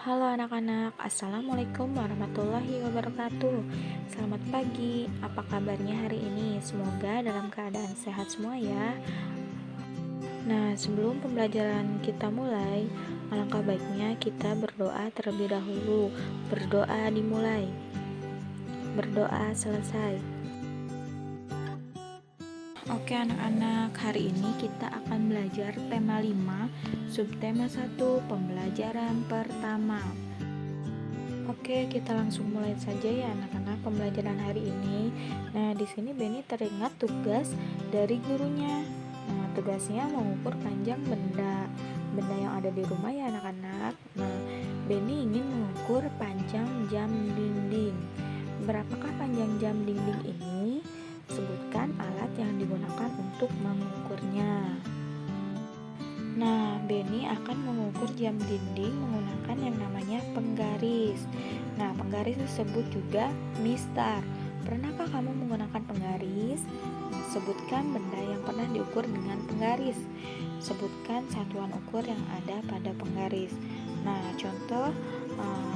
Halo anak-anak, Assalamualaikum warahmatullahi wabarakatuh. Selamat pagi, apa kabarnya hari ini? Semoga dalam keadaan sehat semua ya. Nah, sebelum pembelajaran kita mulai, alangkah baiknya kita berdoa terlebih dahulu. Berdoa dimulai, berdoa selesai. Oke anak-anak, hari ini kita akan belajar tema 5, subtema 1, pembelajaran pertama. Oke, kita langsung mulai saja ya anak-anak pembelajaran hari ini. Nah, di sini Beni teringat tugas dari gurunya. Nah, tugasnya mengukur panjang benda yang ada di rumah ya anak-anak. Nah, Beni ingin mengukur panjang jam dinding. Berapakah panjang jam dinding ini? Sebutkan alat yang digunakan untuk mengukurnya. Nah, Beni akan mengukur jam dinding menggunakan yang namanya penggaris. Nah, penggaris disebut juga mistar. Pernahkah kamu menggunakan penggaris? Sebutkan benda yang pernah diukur dengan penggaris. Sebutkan satuan ukur yang ada pada penggaris. Nah, contoh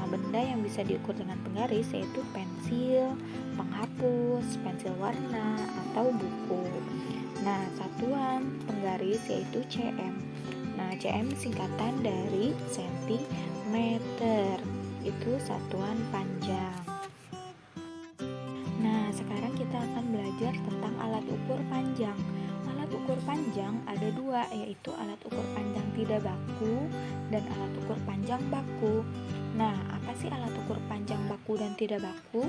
benda yang bisa diukur dengan penggaris yaitu pensil, penghapus, pensil warna, atau buku. Nah, satuan penggaris yaitu cm. Nah, cm singkatan dari sentimeter. Itu satuan panjang. Nah, sekarang kita akan belajar tentang alat ukur panjang. Alat ukur panjang ada dua, yaitu alat ukur panjang tidak baku dan alat ukur panjang baku. Nah, apa sih alat ukur panjang baku dan tidak baku?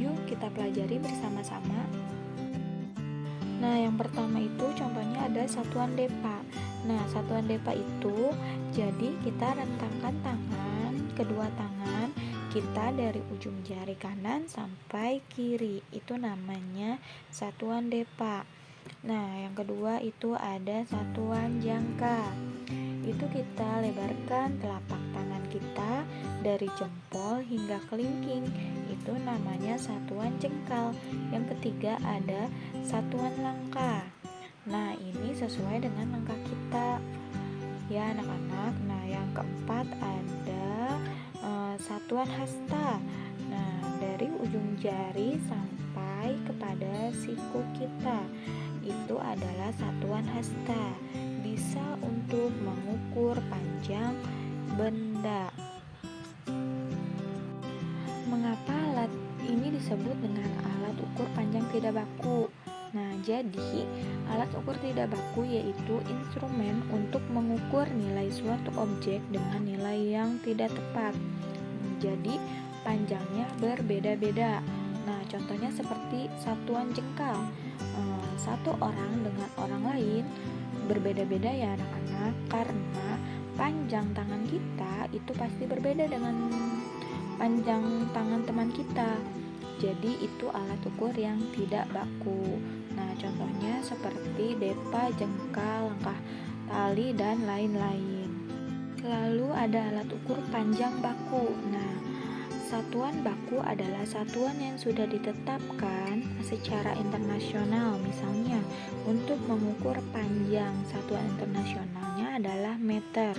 Yuk kita pelajari bersama-sama. Nah, yang pertama itu contohnya ada satuan depa. Nah, satuan depa itu jadi kita rentangkan kedua tangan kita dari ujung jari kanan sampai kiri. Itu namanya satuan depa. Nah, yang kedua itu ada satuan jangka. Itu kita lebarkan telapak tangan kita dari jempol hingga kelingking. Itu namanya satuan jengkal. Yang ketiga ada satuan langkah. Nah, ini sesuai dengan langkah kita ya anak-anak. Nah, yang keempat ada satuan hasta. Nah, dari ujung jari sampai kepada siku kita itu adalah satuan hasta. Bisa untuk mengukur panjang benda. Mengapa alat ini disebut dengan alat ukur panjang tidak baku? Nah, jadi alat ukur tidak baku yaitu instrumen untuk mengukur nilai suatu objek dengan nilai yang tidak tepat. Jadi panjangnya berbeda-beda. Nah, contohnya seperti satuan jengkal. Satu orang dengan orang lain berbeda-beda ya anak-anak, karena panjang tangan kita itu pasti berbeda dengan panjang tangan teman kita. Jadi itu alat ukur yang tidak baku. Nah, contohnya seperti depa, jengkal, langkah tali, dan lain-lain. Lalu ada alat ukur panjang baku. Nah, satuan baku adalah satuan yang sudah ditetapkan secara internasional. Misalnya, untuk mengukur panjang, satuan internasionalnya adalah meter.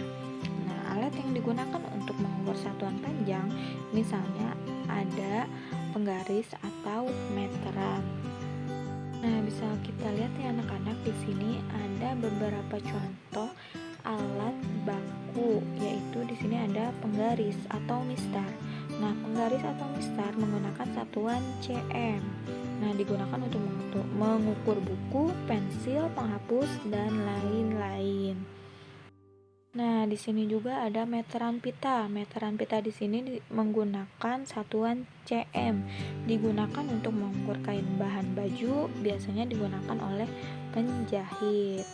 Nah, alat yang digunakan untuk mengukur satuan panjang, misalnya ada penggaris atau meteran. Nah, bisa kita lihat ya anak-anak, di sini ada beberapa contoh alat baku, yaitu di sini ada penggaris atau mistar. Nah, penggaris atau mistar menggunakan satuan cm. Nah, digunakan untuk mengukur buku, pensil, penghapus, dan lain-lain. Nah, di sini juga ada meteran pita. Meteran pita di sini menggunakan satuan cm. Digunakan untuk mengukur kain bahan baju, biasanya digunakan oleh penjahit.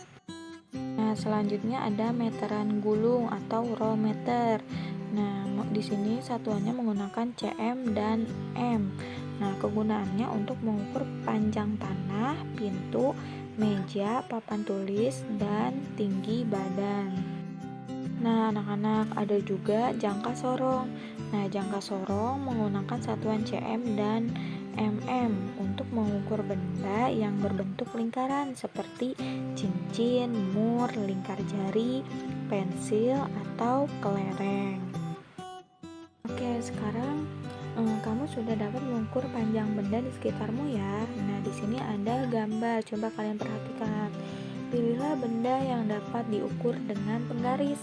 Nah, selanjutnya ada meteran gulung atau roll meter. Nah, di sini satuannya menggunakan cm dan m. Nah, kegunaannya untuk mengukur panjang tanah, pintu, meja, papan tulis, dan tinggi badan. Nah, anak-anak, ada juga jangka sorong. Nah, jangka sorong menggunakan satuan cm dan mm untuk mengukur benda yang berbentuk lingkaran seperti cincin, mur, lingkar jari, pensil, atau kelereng. sekarang kamu sudah dapat mengukur panjang benda di sekitarmu ya. Nah, di sini ada gambar, coba kalian perhatikan. Pilihlah benda yang dapat diukur dengan penggaris.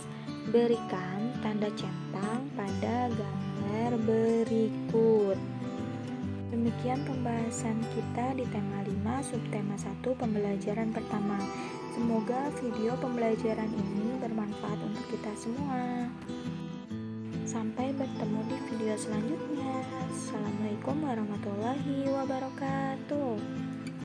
Berikan tanda centang pada gambar berikut. Demikian pembahasan kita di tema 5 subtema 1 pembelajaran pertama. Semoga video pembelajaran ini bermanfaat untuk kita semua. Sampai bertemu di video selanjutnya. Assalamualaikum warahmatullahi wabarakatuh.